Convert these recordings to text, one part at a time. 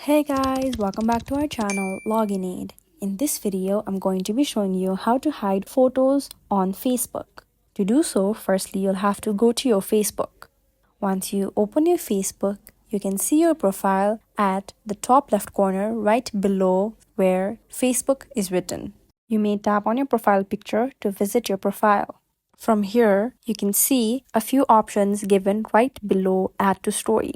Hey guys, welcome back to our channel Login Aid. In this video, I'm going to be showing you how to hide photos on Facebook. To do so, firstly, you'll have to go to your Facebook. Once you open your Facebook, you can see your profile at the top left corner right below where Facebook is written. You may tap on your profile picture to visit your profile. From here, you can see a few options given right below Add to Story.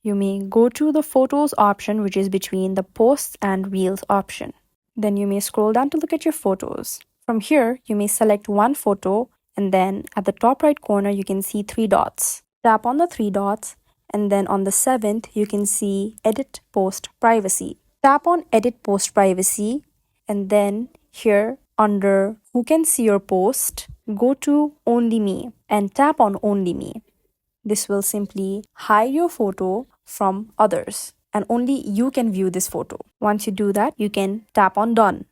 You may go to the Photos option, which is between the Posts and Reels option. Then you may scroll down to look at your photos. From here, you may select one photo, and then at the top right corner, you can see three dots. Tap on the three dots, and then on the seventh, you can see Edit Post Privacy. Tap on Edit Post Privacy, and then here under Who Can See Your Post, go to Only Me and tap on Only Me. This will simply hide your photo from others and only you can view this photo. Once you do that, you can tap on Done.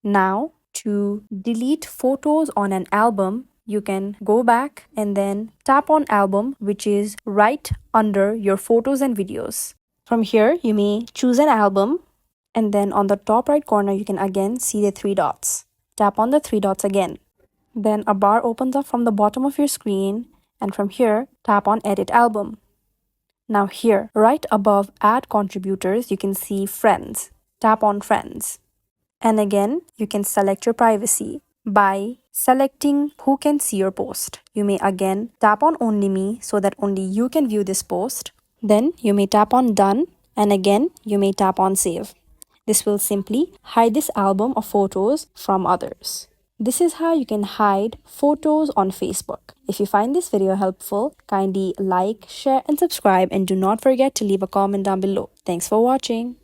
Now, to delete photos on an album, you can go back and then tap on Album, which is right under your photos and videos. From here, you may choose an album, and then on the top right corner, you can again see the three dots. Tap on the three dots again. Then a bar opens up from the bottom of your screen, and from here, tap on Edit Album. Now here, right above Add Contributors, you can see Friends. Tap on Friends. And again, you can select your privacy by selecting Who Can See Your Post. You may again tap on Only Me so that only you can view this post. Then you may tap on Done, and again, you may tap on Save. This will simply hide this album of photos from others. This is how you can hide photos on Facebook. If you find this video helpful, kindly like, share and subscribe, and do not forget to leave a comment down below. Thanks for watching.